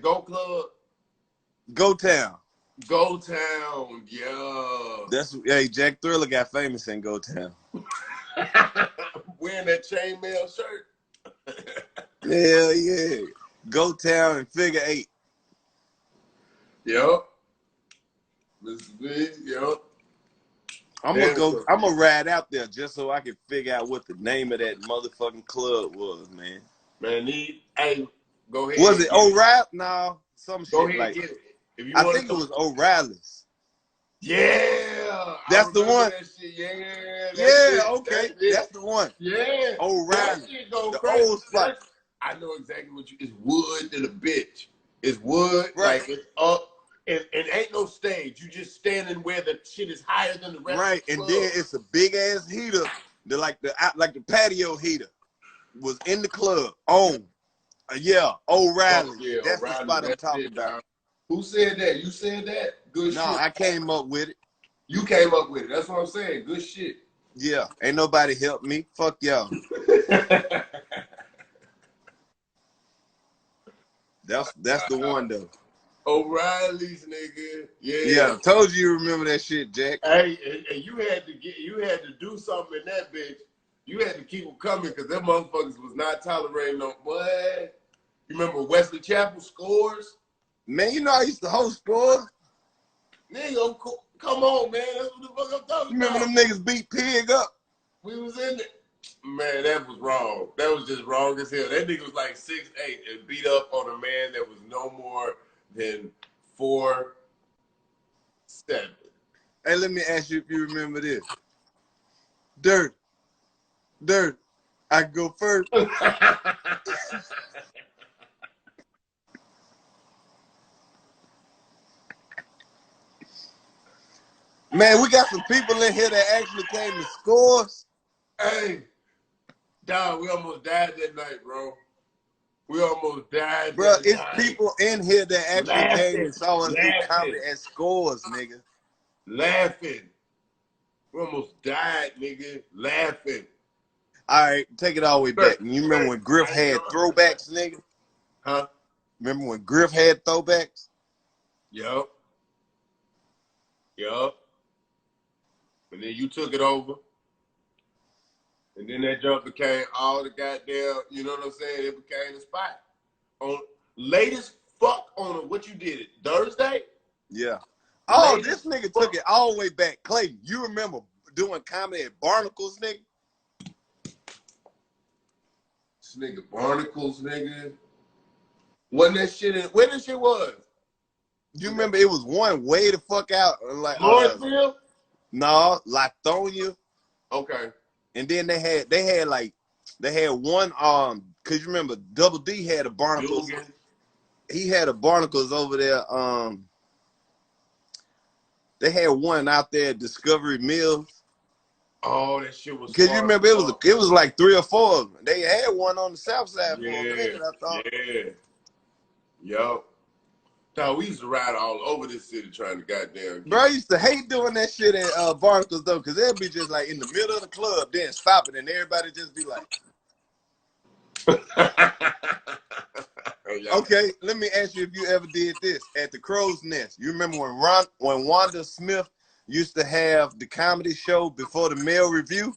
Go Club? Go Town. Go Town, yeah. That's hey, Jack Thriller got famous in Go Town. Wearing that chainmail shirt. Hell yeah. Go Town and Figure 8. Yep. Mr. Big, yep. I'm gonna ride out there just so I can figure out what the name of that motherfucking club was, man. Man, hey, go ahead. Was it O'Reilly? No, some go shit ahead like. Get it. If you I think it was O'Reilly's. Yeah, that's the one. That shit. Yeah, yeah, okay, that's the one. Yeah, O'Reilly, go the crazy. old spot. I know exactly what you. It's wood to the bitch. It's wood, right. Like it's up, and ain't no stage. You just standing where the shit is higher than the rest. Right, of the and club. then it's a big ass heater, like the patio heater, was in the club. Yeah, O'Reilly. Yeah, that's O'Reilly, the spot I'm talking about. Who said that? You said that? Good shit. No, I came up with it. You came up with it. That's what I'm saying. Good shit. Yeah, ain't nobody helped me. Fuck y'all. That's the one though. O'Reilly's, nigga. Yeah, told you remember that shit, Jack. Hey, and you had to do something in that bitch. You had to keep them coming because them motherfuckers was not tolerating no boy. You remember Wesley Chapel Scores? Man, you know I used to host Scores. Nigga, come on, man. That's what the fuck I'm talking about. Remember them niggas beat Pig up? We was in it. Man, that was wrong. That was just wrong as hell. That nigga was like 6'8" and beat up on a man that was no more than 4'7". Hey, let me ask you if you remember this. Dirt, I go first. Man, we got some people in here that actually came to Scores. Hey, dog, we almost died that night, bro. We almost died. Bro, it's people in here that actually came and saw us do comedy at Scores, nigga. Laughing. We almost died, nigga. Laughing. All right, take it all the way back. You remember when Griff had throwbacks, nigga? Huh? Remember when Griff had throwbacks? Yup. And then you took it over. And then that jump became all the goddamn, you know what I'm saying? It became the spot. On latest fuck on what you did it Thursday? Yeah. Oh, this nigga took it all the way back. Clayton, you remember doing comedy at Barnacles, nigga? This nigga Barnacles, nigga. When that shit was? You remember it was one way the fuck out, like Lawrenceville? No, Lithonia. Okay. And then they had one cause you remember Double D had a Barnacles. Dugan. He had a Barnacles over there. They had one out there at Discovery Mills. Oh, that shit was. Cause you remember it was like 3 or 4 of them. They had one on the south side for a minute, I thought. Yeah. Yup. Dog, we used to ride all over this city trying to goddamn. Bro, I used to hate doing that shit at Barnacles though, cause they'd be just like in the middle of the club, then stopping, and everybody just be like. Okay, let me ask you if you ever did this at the Crow's Nest. You remember when Wanda Smith used to have the comedy show before the mail review?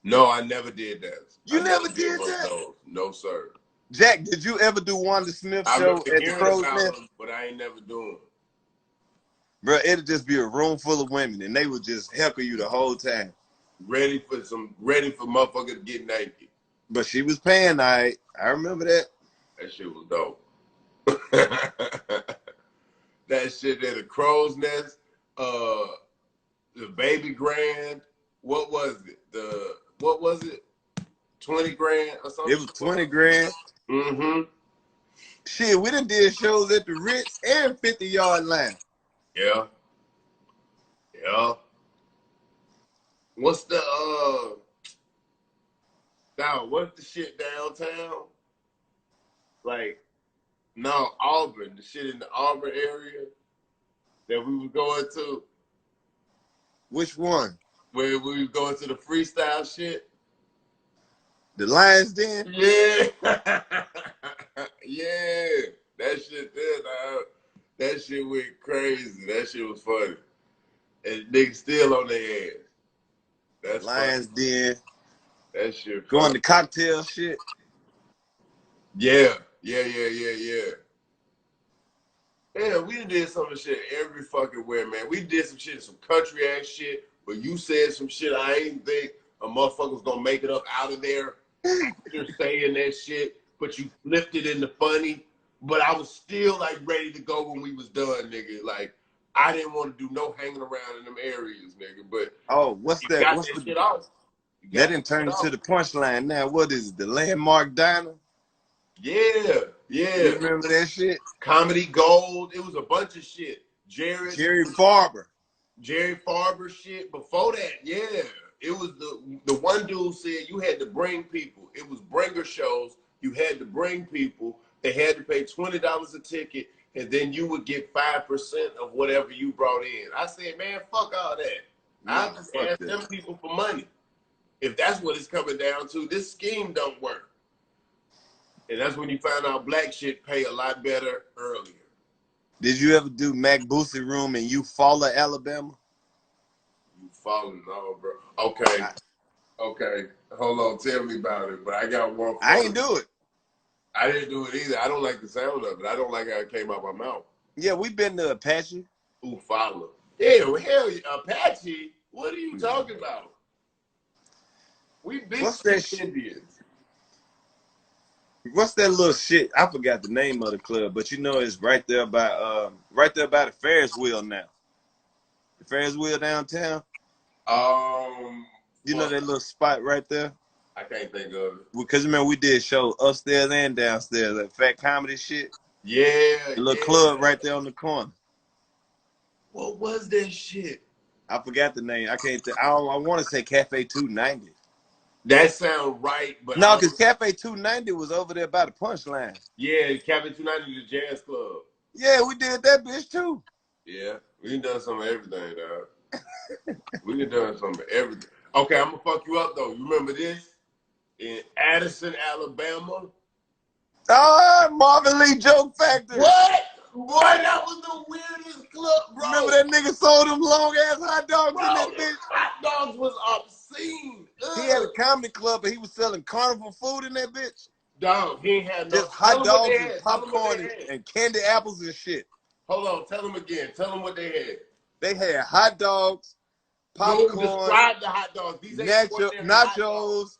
No, I never did that. You never did that? No, sir. Jack, did you ever do Wanda Smith show at the Crow's Nest? But I ain't never doing it. Bro, it'd just be a room full of women, and they would just heckle you the whole time. Ready for motherfuckers to get naked. But she was paying, I remember that. That shit was dope. That shit at the Crow's Nest, the Baby Grand. What was it? 20 grand or something? It was 20 grand. Mm-hmm. Shit, we done did shows at the Ritz and 50-yard line. Yeah. What's the what's the shit downtown? Like, no, Auburn. The shit in the Auburn area that we were going to. Which one? Where we were going to the freestyle shit. The Lions Den? Yeah. Yeah. That shit there, dog. That shit went crazy. That shit was funny. And niggas still on their ass. That's Lions funny. Den. That shit Going funny. to cocktail shit. Yeah. Yeah. Yeah, we did some shit every fucking where, man. We did some shit, some country ass shit, but you said some shit I ain't think a motherfucker's gonna make it up out of there. You're saying that shit, but you flipped it into funny. But I was still like ready to go when we was done, nigga. Like I didn't want to do no hanging around in them areas, nigga. But Oh, what's you that? got What's that the shit off. You that got didn't that turn shit into off. the punchline now. What is it? The Landmark Diner? Yeah. You remember that shit? Comedy Gold. It was a bunch of shit. Jerry Farber. Jerry Farber shit. Before that, yeah. It was the one dude said you had to bring people. It was bringer shows. You had to bring people. They had to pay $20 a ticket, and then you would get 5% of whatever you brought in. I said, man, fuck all that. I'll just ask them people for money. If that's what it's coming down to, this scheme don't work. And that's when you find out black shit pay a lot better earlier. Did you ever do Mac Boosie Room in Eufaula, Alabama? You falling on, bro. Okay. Hold on, tell me about it. But I got one. I ain't do it. I didn't do it either. I don't like the sound of it. I don't like how it came out my mouth. Yeah, we been to Apache. Follow. Yeah, well, hell, Apache. What are you talking about? We big Indians. What's that little shit? I forgot the name of the club, but you know it's right there by the Ferris wheel now. The Ferris wheel downtown. You know that little spot right there? I can't think of it. Because remember we did show upstairs and downstairs, that fat comedy shit. Yeah. The little club right there on the corner. What was that shit? I forgot the name. I can't. I want to say Cafe 290. That sound right, but no, because Cafe 290 was over there by the Punchline. Yeah, Cafe 290, the jazz club. Yeah, we did that bitch too. Yeah, we done some of everything, dog. We done some of everything. Okay, I'm gonna fuck you up though. You remember this? In Addison, Alabama. Marvin Lee Joke Factory. What? Boy, that was the weirdest club, bro. Remember that nigga sold them long ass hot dogs in that bitch? Hot dogs was obscene. He had a comedy club and he was selling carnival food in that bitch. Dog, he ain't had no. Just hot dogs and popcorn and candy apples and shit. Hold on, tell them again. Tell them what they had. They had hot dogs, popcorn. Describe the hot dogs. These nachos,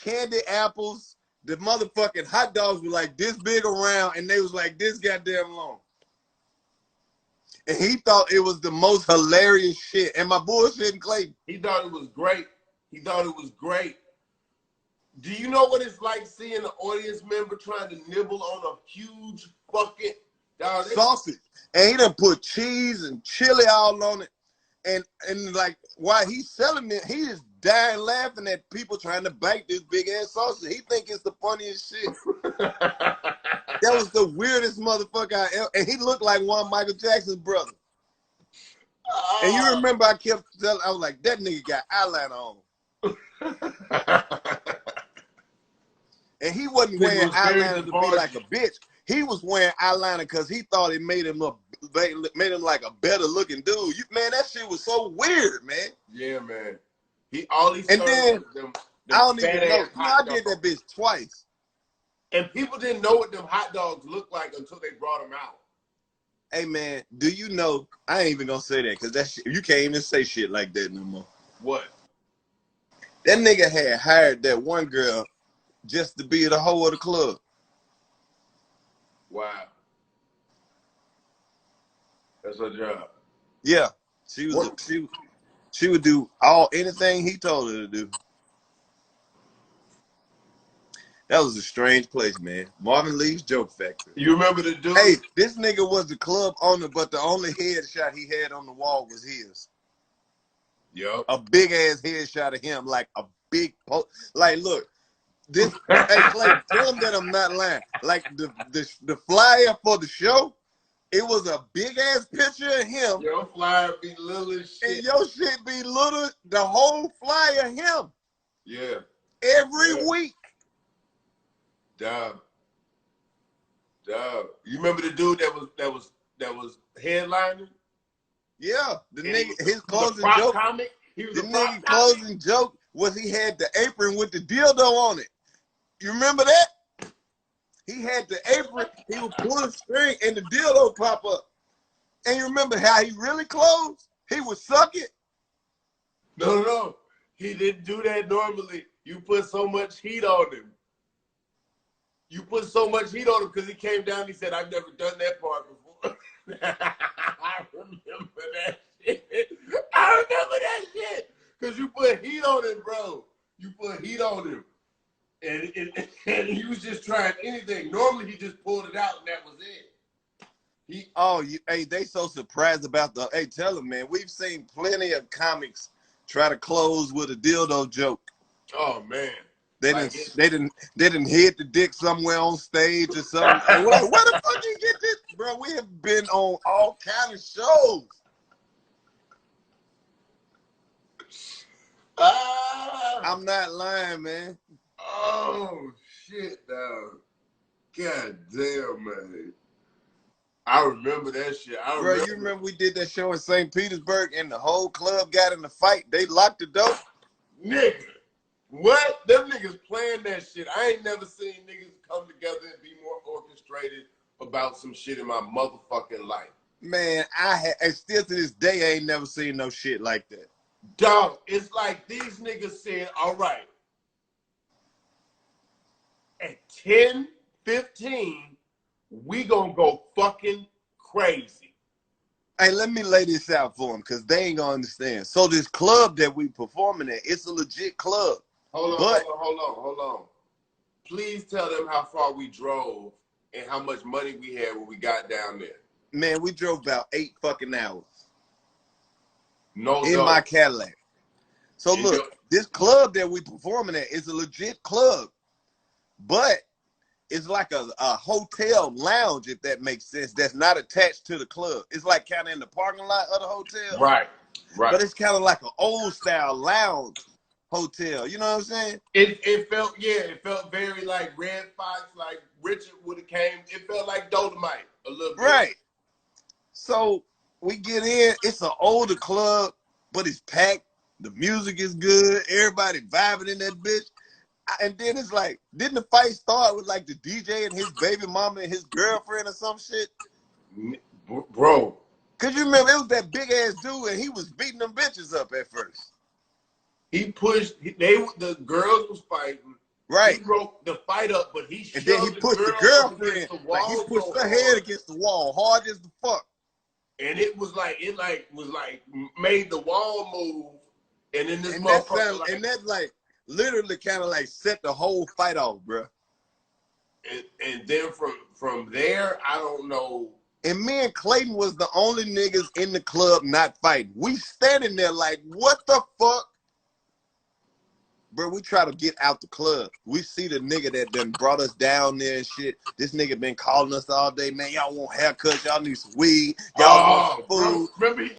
candy apples. The motherfucking hot dogs were like this big around and they was like this goddamn long. And he thought it was the most hilarious shit. And my bullshitting Clayton. He thought it was great. Do you know what it's like seeing an audience member trying to nibble on a huge fucking sausage? And he done put cheese and chili all on it. And like while he's selling it, he is dying laughing at people trying to bite this big ass sausage. He think it's the funniest shit. That was the weirdest motherfucker I ever. And he looked like one of Michael Jackson's brother. And you remember I kept telling, I was like, that nigga got eyeliner on. And he wasn't wearing eyeliner to be like a bitch. He was wearing eyeliner because he thought it made him like a better looking dude. Man, that shit was so weird, man. Yeah, man. I don't even know. I did that bitch twice. And people didn't know what them hot dogs looked like until they brought them out. Hey, man, do you know, I ain't even gonna say that because that shit, you can't even say shit like that no more. What? That nigga had hired that one girl just to be the hoe of the club. Wow. That's her job. Yeah. She would do anything he told her to do. That was a strange place, man. Marvin Lee's Joke Factory. You remember the dude? Hey, this nigga was the club owner, but the only headshot he had on the wall was his. Yep. A big ass headshot of him, like a big like, look, this. Hey, Clay, tell him that I'm not lying. Like the flyer for the show, it was a big ass picture of him. Your flyer be little as shit. And your shit be little. The whole flyer him. Yeah. Every week. Damn. Dog. You remember the dude that was headlining? Yeah, the And nigga, his the closing prop joke. comic. He was The a prop nigga comic. closing joke was he had the apron with the dildo on it. You remember that? He had the apron. He would pull the string and the dildo pop up. And you remember how he really closed? He would suck it. No. He didn't do that normally. You put so much heat on him. You put so much heat on him because he came down and he said, I've never done that part before. I remember that shit. I remember that shit. Because you put heat on him, bro. You put heat on him. And he was just trying anything. Normally he just pulled it out and that was it. Hey, they so surprised about hey, tell them, man, we've seen plenty of comics try to close with a dildo joke. Oh, man. They didn't hit the dick somewhere on stage or something. And we're like, where the fuck you get this? Bro, we have been on all kind of shows. I'm not lying, man. Oh, shit, dog. God damn, man. I remember that shit. Bro, you remember we did that show in St. Petersburg and the whole club got in the fight? They locked the door. Nigga. What? Them niggas playing that shit. I ain't never seen niggas come together and be more orchestrated about some shit in my motherfucking life. Man, and still to this day, I ain't never seen no shit like that. Dog, it's like these niggas said, all right, at 10:15, we gonna go fucking crazy. Hey, let me lay this out for them because they ain't gonna understand. So this club that we performing at, it's a legit club. Hold on. Please tell them how far we drove and how much money we had when we got down there. Man, we drove about 8 fucking hours. No, in my Cadillac. So look, this club that we performing at is a legit club, but it's like a hotel lounge, if that makes sense. That's not attached to the club. It's like kind of in the parking lot of the hotel. Right. But it's kind of like an old style lounge hotel. You know what I'm saying? It felt very like Red Fox, like Richard would have came. It felt like Dolomite a little bit. Right. So we get in. It's an older club, but it's packed. The music is good. Everybody vibing in that bitch. And then it's like, didn't the fight start with like the DJ and his baby mama and his girlfriend or some shit? Bro. Cause you remember it was that big ass dude and he was beating them bitches up at first. He pushed, the girls was fighting. Right. He broke the fight up, but he and then he pushed the girlfriend. Like he pushed her head against the wall, hard as the fuck. And it was like, made the wall move. And then this motherfucker. And that like literally kind of like set the whole fight off, bro. And then from there, I don't know. And me and Clayton was the only niggas in the club not fighting. We standing there like, what the fuck? Bro, we try to get out the club. We see the nigga that done brought us down there and shit. This nigga been calling us all day, man. Y'all want haircuts, y'all need some weed, y'all want some food. Bro, remember